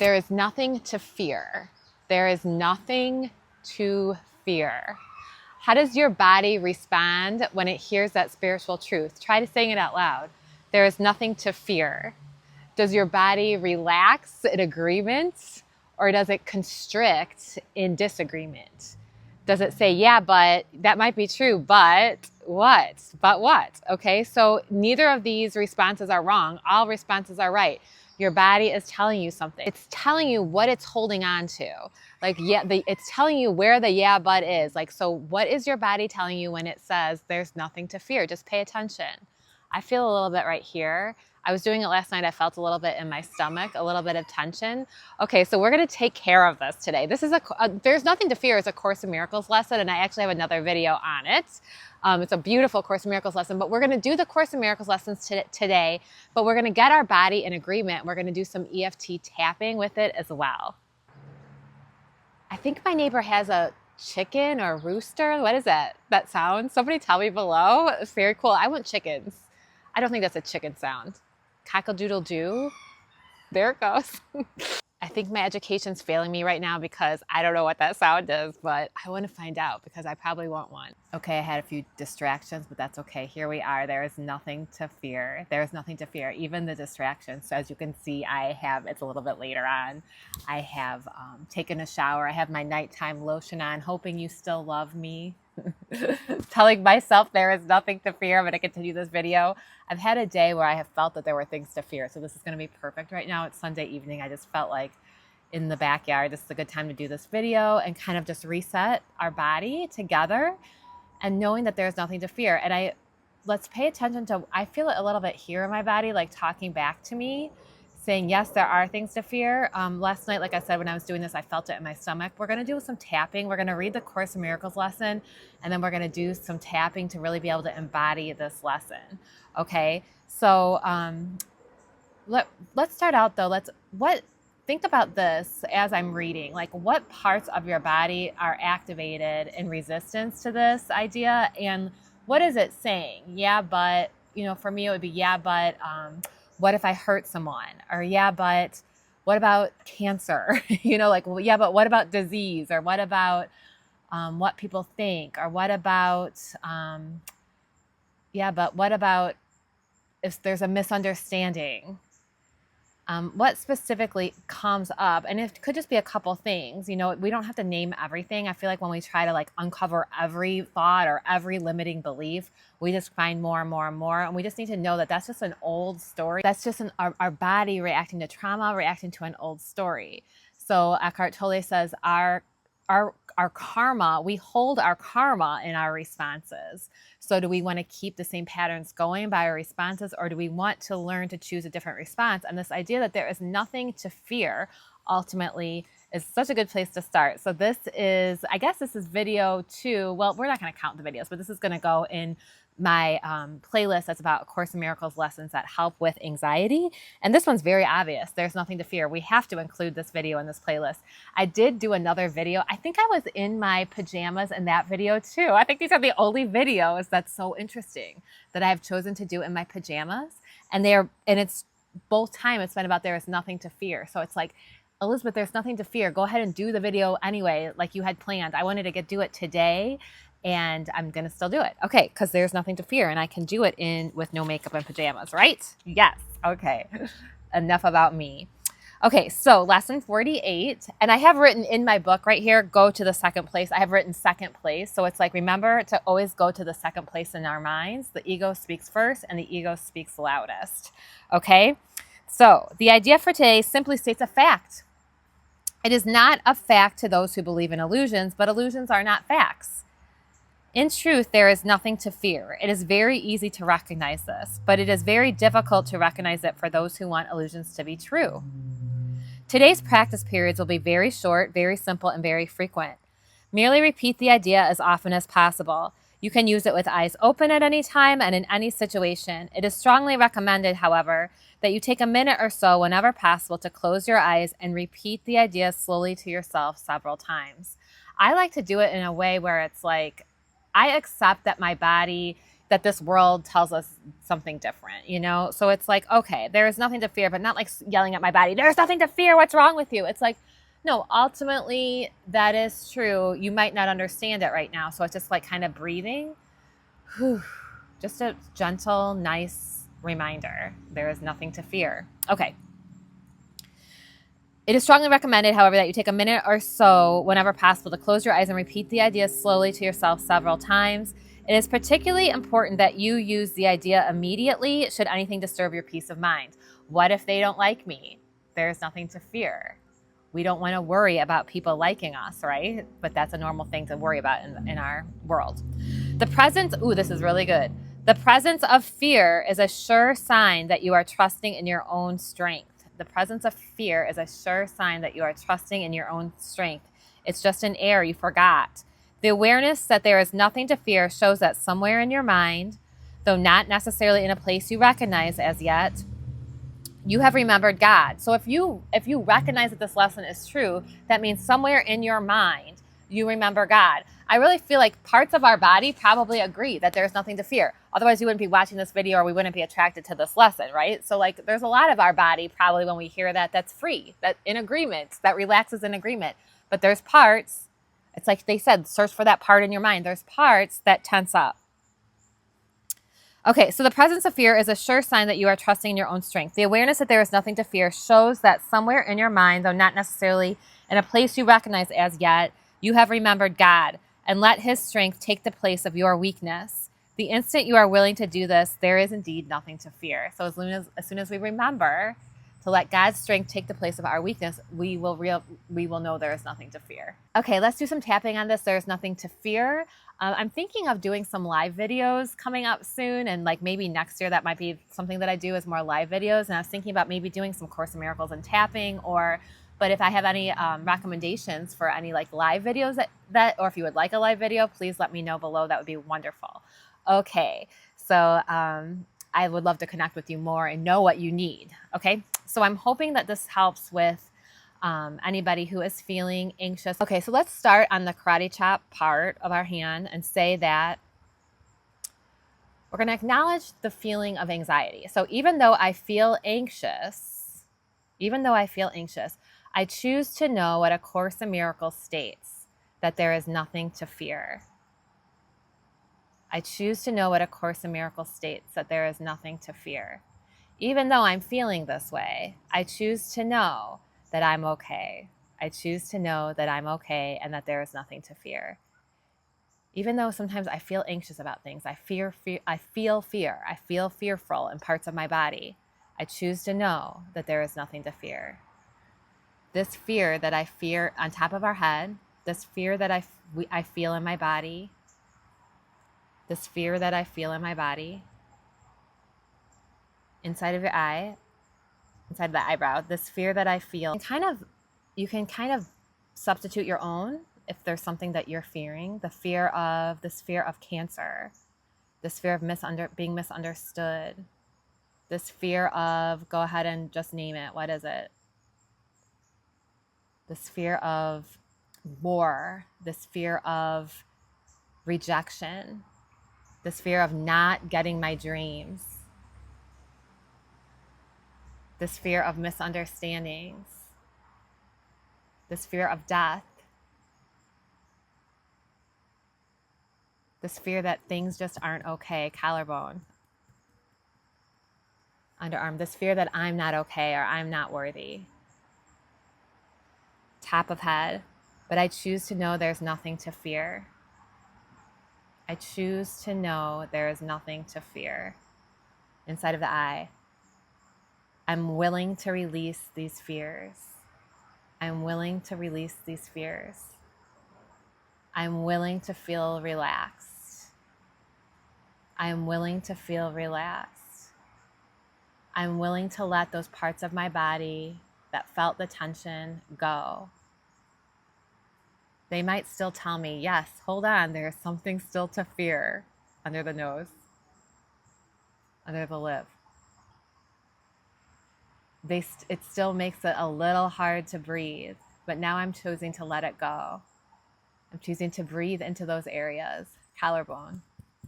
There is nothing to fear. There is nothing to fear. How does your body respond when it hears that spiritual truth? Try to saying it out loud. There is nothing to fear. Does your body relax in agreement, or does it constrict in disagreement? Does it say, yeah, but that might be true, but what? But what? Okay, so neither of these responses are wrong. All responses are right. Your body is telling you something. It's telling you what it's holding on to. Like, yeah, it's telling you where the yeah, but is. Like, so what is your body telling you when it says there's nothing to fear? Just pay attention. I feel a little bit right here. I was doing it last night. I felt a little bit in my stomach, a little bit of tension. Okay, so we're going to take care of this today. This is There's Nothing to Fear is a Course in Miracles lesson, and I actually have another video on it. It's a beautiful Course in Miracles lesson, but we're going to do the Course in Miracles lessons today, but we're going to get our body in agreement. We're going to do some EFT tapping with it as well. I think my neighbor has a chicken or a rooster. What is that sound? Somebody tell me below. It's very cool. I want chickens. I don't think that's a chicken sound. Cock-a-doodle-doo. There it goes. I think my education's failing me right now because I don't know what that sound is, but I want to find out because I probably want one. Okay, I had a few distractions, but that's okay. Here we are. There is nothing to fear. There is nothing to fear, even the distractions. So as you can see, it's a little bit later on. I have taken a shower. I have my nighttime lotion on, hoping you still love me. Telling myself there is nothing to fear. I'm going to continue this video. I've had a day where I have felt that there were things to fear. So this is going to be perfect right now. It's Sunday evening. I just felt like in the backyard, this is a good time to do this video and kind of just reset our body together and knowing that there's nothing to fear. And let's pay attention to, I feel it a little bit here in my body, like talking back to me, saying, yes, there are things to fear. Last night, like I said, when I was doing this, I felt it in my stomach. We're going to do some tapping. We're going to read the Course in Miracles lesson, and then we're going to do some tapping to really be able to embody this lesson. Okay, so let's start out though. Think about this as I'm reading. Like, what parts of your body are activated in resistance to this idea, and what is it saying? Yeah, but for me, it would be yeah, but what if I hurt someone? Or yeah, but what about cancer? Well, yeah, but what about disease? Or what about what people think? Or what about, yeah, but what about if there's a misunderstanding? What specifically comes up? And it could just be a couple things. We don't have to name everything. I feel like when we try to uncover every thought or every limiting belief, we just find more and more and more. And we just need to know that that's just an old story. That's just our body reacting to trauma, reacting to an old story. So Eckhart Tolle says our karma, we hold our karma in our responses. So do we want to keep the same patterns going by our responses, or do we want to learn to choose a different response? And this idea that there is nothing to fear ultimately is such a good place to start. So this is video 2. Well, we're not going to count the videos, but this is going to go in my playlist that's about A Course in Miracles lessons that help with anxiety. And this one's very obvious. There's nothing to fear. We have to include this video in this playlist. I did do another video. I think I was in my pajamas in that video too. I think these are the only videos that's so interesting that I have chosen to do in my pajamas. And it's both time it's been about there is nothing to fear. So it's like, Elizabeth, there's nothing to fear. Go ahead and do the video anyway, like you had planned. I wanted to do it today, and I'm going to still do it. Okay, because there's nothing to fear, and I can do it with no makeup and pajamas, right? Yes. Okay. Enough about me. Okay, so lesson 48, and I have written in my book right here, go to the second place. I have written second place. So it's like, remember to always go to the second place in our minds. The ego speaks first, and the ego speaks loudest. Okay? So the idea for today simply states a fact. It is not a fact to those who believe in illusions, but illusions are not facts. In truth, there is nothing to fear. It is very easy to recognize this, but it is very difficult to recognize it for those who want illusions to be true. Today's practice periods will be very short, very simple, and very frequent. Merely repeat the idea as often as possible. You can use it with eyes open at any time and in any situation. It is strongly recommended, however, that you take a minute or so whenever possible to close your eyes and repeat the idea slowly to yourself several times. I like to do it in a way where it's like, I accept that my body that this world tells us something different, you know? So it's like, okay, there is nothing to fear, but not like yelling at my body, there's nothing to fear, what's wrong with you? It's like, no, ultimately that is true. You might not understand it right now. So it's just like kind of breathing. Whew. Just a gentle, nice reminder. There is nothing to fear. Okay. It is strongly recommended, however, that you take a minute or so whenever possible to close your eyes and repeat the idea slowly to yourself several times. It is particularly important that you use the idea immediately should anything disturb your peace of mind. What if they don't like me? There's nothing to fear. We don't want to worry about people liking us, right? But that's a normal thing to worry about in our world. The presence, this is really good. The presence of fear is a sure sign that you are trusting in your own strength. The presence of fear is a sure sign that you are trusting in your own strength. It's just an error you forgot. The awareness that there is nothing to fear shows that somewhere in your mind, though not necessarily in a place you recognize as yet, you have remembered God. So if you recognize that this lesson is true, that means somewhere in your mind, you remember God. I really feel like parts of our body probably agree that there's nothing to fear. Otherwise, you wouldn't be watching this video or we wouldn't be attracted to this lesson, right? So like there's a lot of our body probably when we hear that, that's free, that in agreement, that relaxes in agreement. But there's parts, it's like they said, search for that part in your mind. There's parts that tense up. Okay, so the presence of fear is a sure sign that you are trusting in your own strength. The awareness that there is nothing to fear shows that somewhere in your mind, though not necessarily in a place you recognize as yet, you have remembered God and let his strength take the place of your weakness. The instant you are willing to do this, there is indeed nothing to fear. So as soon as we remember to let God's strength take the place of our weakness, we will know there is nothing to fear. Okay, let's do some tapping on this. There's nothing to fear. I'm thinking of doing some live videos coming up soon, and like maybe next year that might be something that I do is more live videos. And I was thinking about maybe doing some Course in Miracles and tapping, but if I have any recommendations for any like live videos that, or if you would like a live video, please let me know below. That would be wonderful. Okay, so I would love to connect with you more and know what you need. Okay, so I'm hoping that this helps with anybody who is feeling anxious. Okay, so let's start on the karate chop part of our hand and say that we're going to acknowledge the feeling of anxiety. So even though I feel anxious, I choose to know what A Course in Miracles states, that there is nothing to fear. I choose to know what A Course in Miracles states, that there is nothing to fear. Even though I'm feeling this way, I choose to know that I'm okay. I choose to know that I'm okay and that there is nothing to fear. Even though sometimes I feel anxious about things, I feel fear, I feel fearful in parts of my body, I choose to know that there is nothing to fear. This fear that I fear on top of our head, this fear that I feel in my body, this fear that I feel in my body, inside of your eye, inside of the eyebrow, this fear that I feel, you can kind of substitute your own if there's something that you're fearing. This fear of cancer, this fear of being misunderstood, this fear of, go ahead and just name it. What is it? This fear of war, this fear of rejection, this fear of not getting my dreams, this fear of misunderstandings, this fear of death, this fear that things just aren't okay, collarbone, underarm, this fear that I'm not okay or I'm not worthy, top of head. But I choose to know there's nothing to fear. I choose to know there is nothing to fear. Inside of the eye, I'm willing to release these fears. I'm willing to release these fears. I'm willing to feel relaxed. I'm willing to feel relaxed. I'm willing to let those parts of my body that felt the tension go. They might still tell me, yes, hold on, there's something still to fear under the nose, under the lip. It still makes it a little hard to breathe, but now I'm choosing to let it go. I'm choosing to breathe into those areas, collarbone,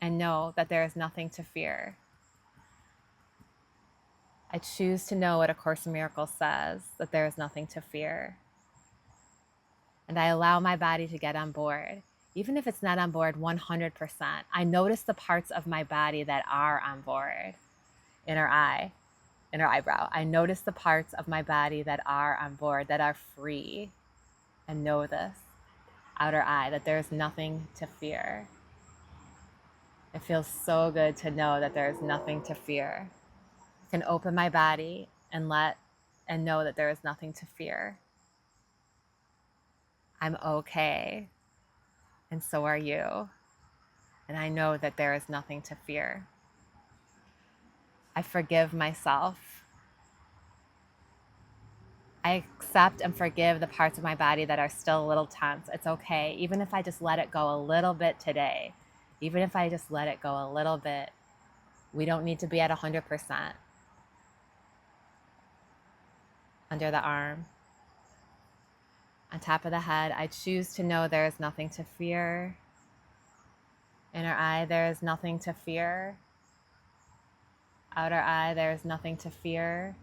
and know that there is nothing to fear. I choose to know what A Course in Miracles says, that there is nothing to fear. And I allow my body to get on board. Even if it's not on board 100%, I notice the parts of my body that are on board. Inner eye, inner eyebrow. I notice the parts of my body that are on board, that are free. And know this. Outer eye, that there is nothing to fear. It feels so good to know that there is nothing to fear. I can open my body and know that there is nothing to fear. I'm okay. And so are you. And I know that there is nothing to fear. I forgive myself. I accept and forgive the parts of my body that are still a little tense. It's okay. Even if I just let it go a little bit today, even if I just let it go a little bit, we don't need to be at 100%. Under the arm, on top of the head, I choose to know there is nothing to fear. Inner eye, there is nothing to fear. Outer eye, there is nothing to fear.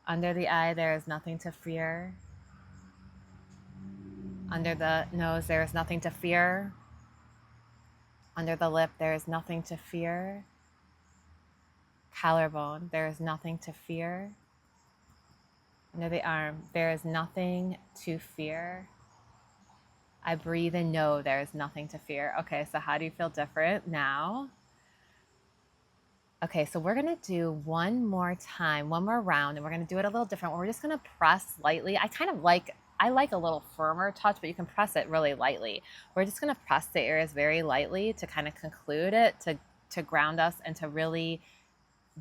Under the eye, there is nothing to fear. Under the nose, there is nothing to fear. Under the lip, there is nothing to fear. Collarbone, there is nothing to fear. Under the arm, there is nothing to fear. I breathe and know there is nothing to fear. Okay, so how do you feel different now? Okay, so we're gonna do one more time, one more round, and we're gonna do it a little different. We're just gonna press lightly. I like a little firmer touch, but you can press it really lightly. We're just gonna press the areas very lightly to kind of conclude it, to ground us and to really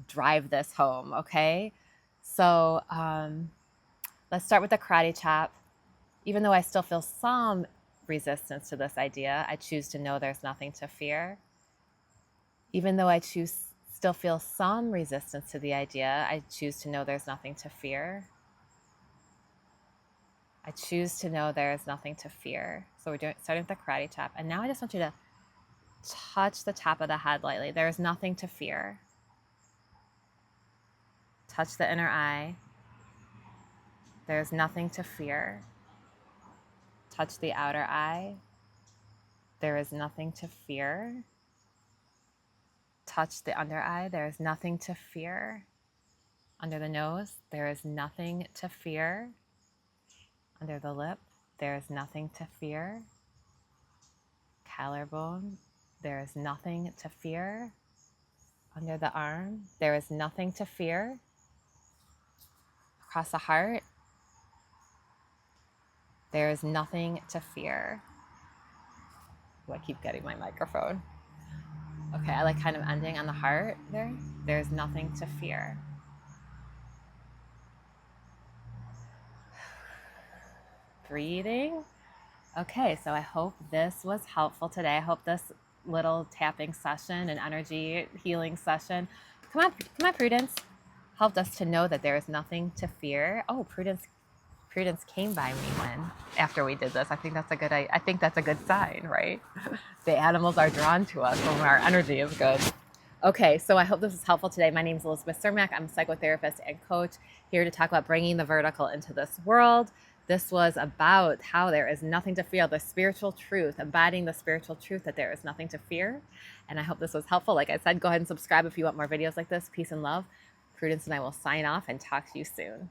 drive this home, okay? So let's start with the karate chop. Even though I still feel some resistance to this idea, I choose to know there's nothing to fear. Even though I still feel some resistance to the idea, I choose to know there's nothing to fear. I choose to know there is nothing to fear. So we're starting with the karate chop. And now I just want you to touch the top of the head lightly. There is nothing to fear. Touch the inner eye. There is nothing to fear. Touch the outer eye. There is nothing to fear. Touch the under eye. There is nothing to fear. Under the nose, there is nothing to fear. Under the lip, there is nothing to fear. Collarbone, there is nothing to fear. Under the arm, there is nothing to fear. Across the heart, there is nothing to fear. Oh, I keep getting my microphone. Okay, I like kind of ending on the heart there. There's nothing to fear. Breathing. Okay, so I hope this was helpful today. I hope this little tapping session and energy healing session, come on, Prudence, helped us to know that there is nothing to fear. Oh, Prudence came by me after we did this. I think that's a good sign, right? The animals are drawn to us when our energy is good. Okay, so I hope this was helpful today. My name is Elizabeth Cermak. I'm a psychotherapist and coach here to talk about bringing the vertical into this world. This was about how there is nothing to fear, the spiritual truth, embodying the spiritual truth that there is nothing to fear. And I hope this was helpful. Like I said, go ahead and subscribe if you want more videos like this. Peace and love. Prudence and I will sign off and talk to you soon.